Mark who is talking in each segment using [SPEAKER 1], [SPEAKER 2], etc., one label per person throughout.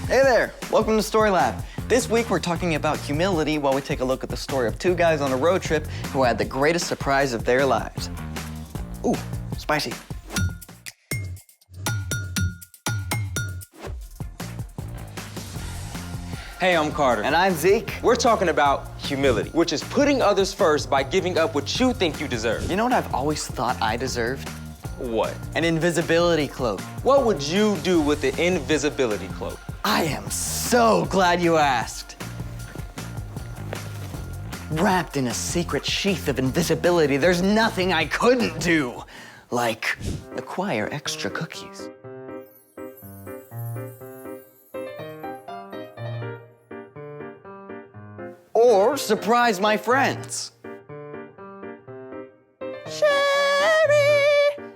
[SPEAKER 1] Hey there, welcome to StoryLab. This week we're talking about humility while we take a look at the story of two guys on a road trip who had the greatest surprise of their lives. Ooh, spicy.
[SPEAKER 2] Hey, I'm Carter.
[SPEAKER 1] And I'm Zeke.
[SPEAKER 2] We're talking about humility, which is putting others first by giving up what you think you deserve.
[SPEAKER 1] You know what I've always thought I deserved?
[SPEAKER 2] What?
[SPEAKER 1] An invisibility cloak.
[SPEAKER 2] What would you do with the invisibility cloak?
[SPEAKER 1] I am so glad you asked. Wrapped in a secret sheath of invisibility, there's nothing I couldn't do. Like acquire extra cookies. Or surprise my friends. Sherry,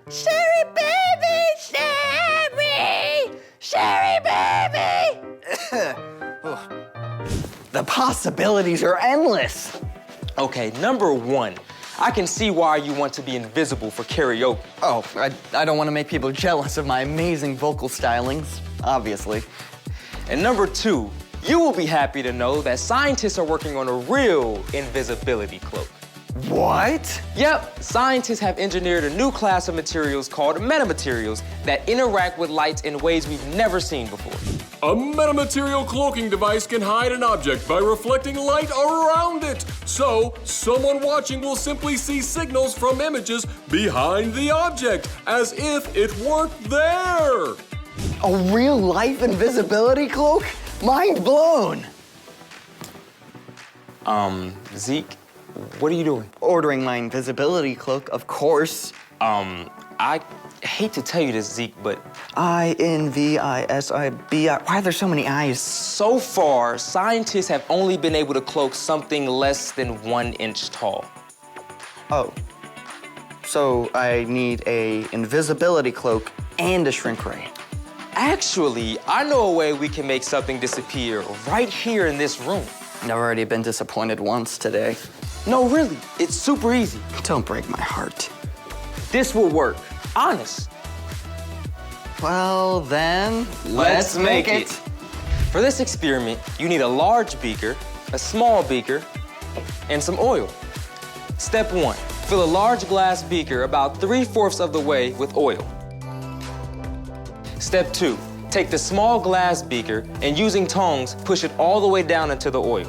[SPEAKER 1] Sherry baby, Sherry, Sherry baby. The possibilities are endless.
[SPEAKER 2] Okay, number one, I can see why you want to be invisible for karaoke.
[SPEAKER 1] Oh, I don't want to make people jealous of my amazing vocal stylings, obviously.
[SPEAKER 2] And number two, you will be happy to know that scientists are working on a real invisibility cloak.
[SPEAKER 1] What?
[SPEAKER 2] Yep, scientists have engineered a new class of materials called metamaterials that interact with light in ways we've never seen before.
[SPEAKER 3] A metamaterial cloaking device can hide an object by reflecting light around it. So, someone watching will simply see signals from images behind the object, as if it weren't there.
[SPEAKER 1] A real-life invisibility cloak? Mind blown.
[SPEAKER 2] Zeke, what are you doing?
[SPEAKER 1] Ordering my invisibility cloak, of course.
[SPEAKER 2] I hate to tell you this, Zeke, but
[SPEAKER 1] I-N-V-I-S-I-B-I. Why are there so many I's?
[SPEAKER 2] so far, scientists have only been able to cloak something less than 1 inch tall.
[SPEAKER 1] Oh. So I need a invisibility cloak and a shrink ray.
[SPEAKER 2] Actually, I know a way we can make something disappear right here in this room.
[SPEAKER 1] I've already been disappointed once today.
[SPEAKER 2] No, really, it's super easy.
[SPEAKER 1] Don't break my heart.
[SPEAKER 2] This will work, honest.
[SPEAKER 1] Well, then, let's make it.
[SPEAKER 2] For this experiment, you need a large beaker, a small beaker, and some oil. Step 1, fill a large glass beaker about 3/4 of the way with oil. Step 2, take the small glass beaker and using tongs, push it all the way down into the oil.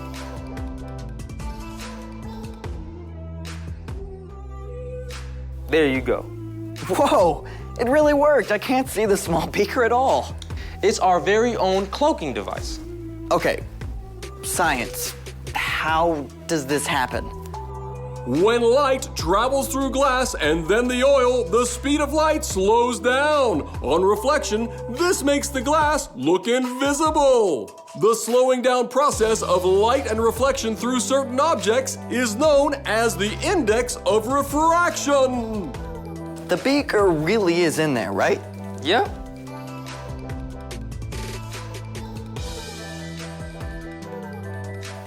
[SPEAKER 2] There you go.
[SPEAKER 1] Whoa, it really worked. I can't see the small beaker at all.
[SPEAKER 2] It's our very own cloaking device.
[SPEAKER 1] Okay, science. How does this happen?
[SPEAKER 3] When light travels through glass and then the oil, the speed of light slows down. On reflection, this makes the glass look invisible. The slowing down process of light and reflection through certain objects is known as the index of refraction.
[SPEAKER 1] The beaker really is in there, right?
[SPEAKER 2] Yeah.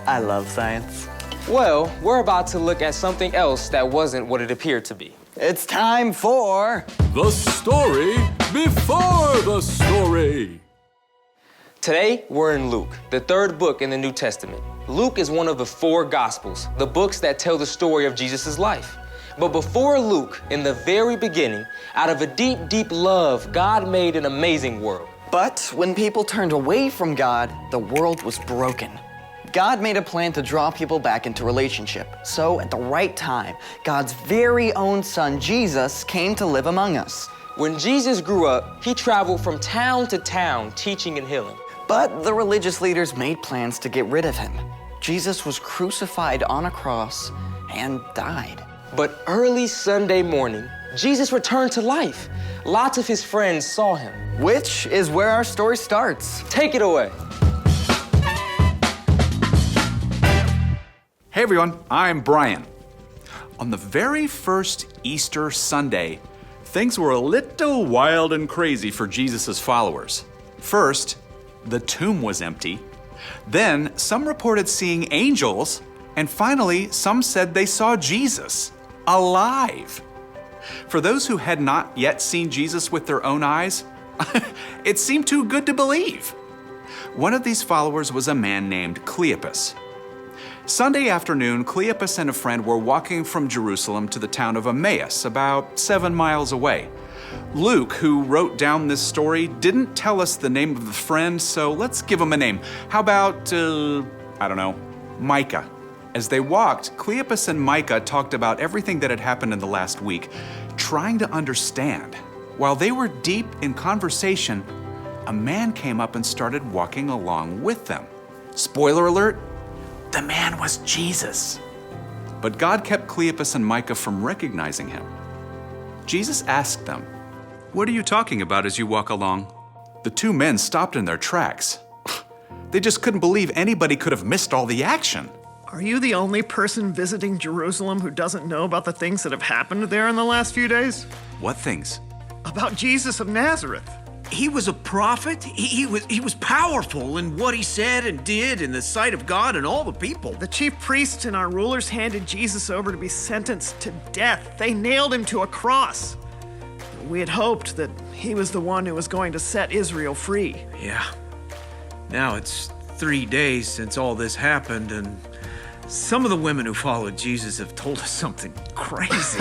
[SPEAKER 1] I love science.
[SPEAKER 2] Well, we're about to look at something else that wasn't what it appeared to be.
[SPEAKER 1] It's time for...
[SPEAKER 3] The story before the story.
[SPEAKER 2] Today, we're in Luke, the 3rd book in the New Testament. Luke is one of the 4 Gospels, the books that tell the story of Jesus' life. But before Luke, in the very beginning, out of a deep, deep love, God made an amazing world.
[SPEAKER 1] But when people turned away from God, the world was broken. God made a plan to draw people back into relationship. So at the right time, God's very own son, Jesus, came to live among us.
[SPEAKER 2] When Jesus grew up, he traveled from town to town, teaching and healing.
[SPEAKER 1] But the religious leaders made plans to get rid of him. Jesus was crucified on a cross and died.
[SPEAKER 2] But early Sunday morning, Jesus returned to life. Lots of his friends saw him.
[SPEAKER 1] Which is where our story starts.
[SPEAKER 2] Take it away.
[SPEAKER 4] Hey everyone, I'm Brian. On the very first Easter Sunday, things were a little wild and crazy for Jesus' followers. First, the tomb was empty. Then, some reported seeing angels. And finally, some said they saw Jesus, alive. For those who had not yet seen Jesus with their own eyes, it seemed too good to believe. One of these followers was a man named Cleopas. Sunday afternoon, Cleopas and a friend were walking from Jerusalem to the town of Emmaus, about 7 miles away. Luke, who wrote down this story, didn't tell us the name of the friend, so let's give him a name. How about, Micah? As they walked, Cleopas and Micah talked about everything that had happened in the last week, trying to understand. While they were deep in conversation, a man came up and started walking along with them. Spoiler alert, the man was Jesus. But God kept Cleopas and Micah from recognizing him. Jesus asked them, "What are you talking about as you walk along?" The two men stopped in their tracks. They just couldn't believe anybody could have missed all the action.
[SPEAKER 5] Are you the only person visiting Jerusalem who doesn't know about the things that have happened there in the last few days?
[SPEAKER 4] What things?
[SPEAKER 5] About Jesus of Nazareth.
[SPEAKER 6] He was a prophet. He was powerful in what he said and did in the sight of God and all the people.
[SPEAKER 5] The chief priests and our rulers handed Jesus over to be sentenced to death. They nailed him to a cross. We had hoped that he was the one who was going to set Israel free.
[SPEAKER 6] Yeah. Now it's 3 days since all this happened, and some of the women who followed Jesus have told us something crazy.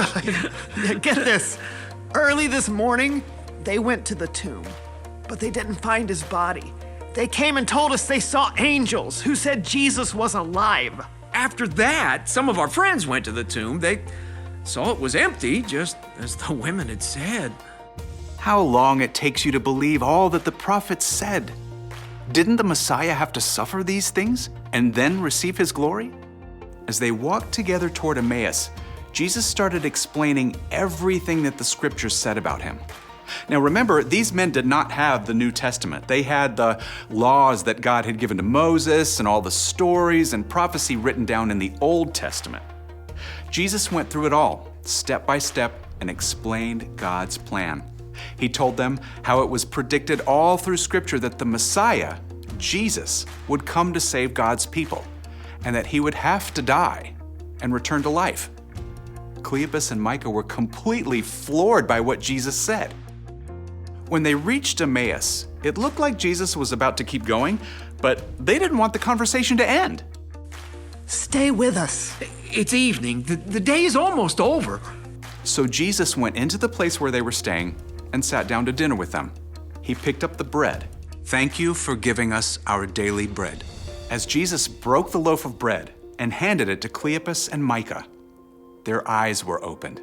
[SPEAKER 5] Get this. Early this morning, they went to the tomb, but they didn't find his body. They came and told us they saw angels who said Jesus was alive.
[SPEAKER 6] After that, some of our friends went to the tomb. They saw it was empty, just as the women had said.
[SPEAKER 4] How long it takes you to believe all that the prophets said. Didn't the Messiah have to suffer these things and then receive his glory? As they walked together toward Emmaus, Jesus started explaining everything that the scriptures said about him. Now remember, these men did not have the New Testament. They had the laws that God had given to Moses and all the stories and prophecy written down in the Old Testament. Jesus went through it all, step by step, and explained God's plan. He told them how it was predicted all through Scripture that the Messiah, Jesus, would come to save God's people, and that he would have to die and return to life. Cleopas and Micah were completely floored by what Jesus said. When they reached Emmaus, it looked like Jesus was about to keep going, but they didn't want the conversation to end.
[SPEAKER 5] Stay with us.
[SPEAKER 6] It's evening. The day is almost over.
[SPEAKER 4] So Jesus went into the place where they were staying and sat down to dinner with them. He picked up the bread.
[SPEAKER 7] "Thank you for giving us our daily bread."
[SPEAKER 4] As Jesus broke the loaf of bread and handed it to Cleopas and Micah, their eyes were opened.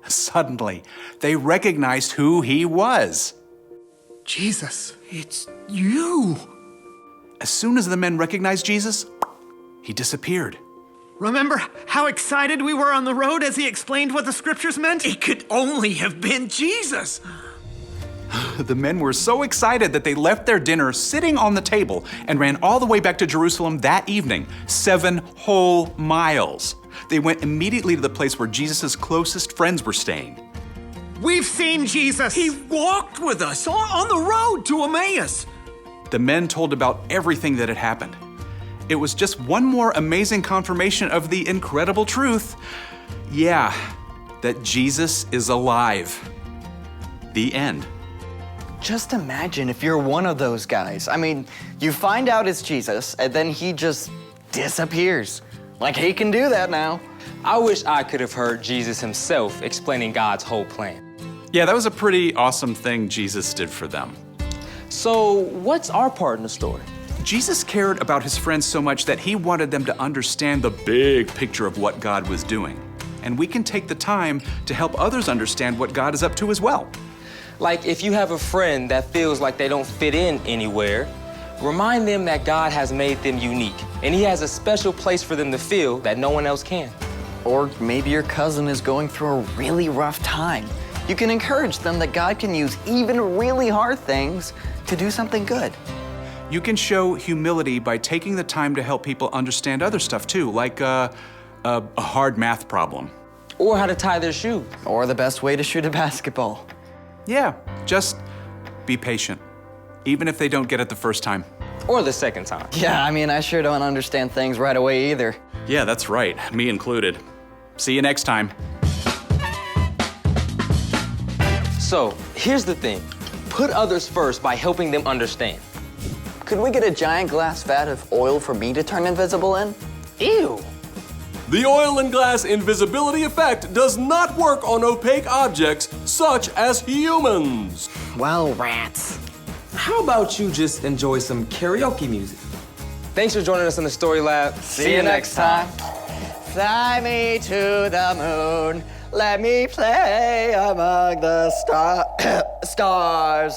[SPEAKER 4] Suddenly, they recognized who he was.
[SPEAKER 5] Jesus.
[SPEAKER 6] It's you.
[SPEAKER 4] As soon as the men recognized Jesus, he disappeared.
[SPEAKER 5] Remember how excited we were on the road as he explained what the scriptures meant?
[SPEAKER 6] It could only have been Jesus.
[SPEAKER 4] The men were so excited that they left their dinner sitting on the table and ran all the way back to Jerusalem that evening, 7 whole miles. They went immediately to the place where Jesus' closest friends were staying.
[SPEAKER 5] We've seen Jesus.
[SPEAKER 6] He walked with us on the road to Emmaus.
[SPEAKER 4] The men told about everything that had happened. It was just one more amazing confirmation of the incredible truth. Yeah, that Jesus is alive. The end.
[SPEAKER 1] Just imagine if you're one of those guys. I mean, you find out it's Jesus, and then he just disappears. Like, he can do that now.
[SPEAKER 2] I wish I could have heard Jesus himself explaining God's whole plan.
[SPEAKER 4] Yeah, that was a pretty awesome thing Jesus did for them.
[SPEAKER 2] So, what's our part in the story?
[SPEAKER 4] Jesus cared about his friends so much that he wanted them to understand the big picture of what God was doing. And we can take the time to help others understand what God is up to as well.
[SPEAKER 2] Like, if you have a friend that feels like they don't fit in anywhere, remind them that God has made them unique, and he has a special place for them to feel that no one else can.
[SPEAKER 1] Or maybe your cousin is going through a really rough time. You can encourage them that God can use even really hard things to do something good.
[SPEAKER 4] You can show humility by taking the time to help people understand other stuff too, like a hard math problem.
[SPEAKER 2] Or how to tie their shoe.
[SPEAKER 1] Or the best way to shoot a basketball.
[SPEAKER 4] Yeah, just be patient, even if they don't get it the first time.
[SPEAKER 2] Or the second time.
[SPEAKER 1] Yeah, I mean, I sure don't understand things right away either.
[SPEAKER 4] Yeah, that's right, me included. See you next time.
[SPEAKER 2] So, here's the thing. Put others first by helping them understand.
[SPEAKER 1] Could we get a giant glass vat of oil for me to turn invisible in?
[SPEAKER 2] Ew.
[SPEAKER 3] The oil and glass invisibility effect does not work on opaque objects such as humans.
[SPEAKER 1] Well, rats.
[SPEAKER 2] How about you just enjoy some karaoke music? Thanks for joining us on the StoryLab.
[SPEAKER 1] See you next time. Fly me to the moon. Let me play among the stars.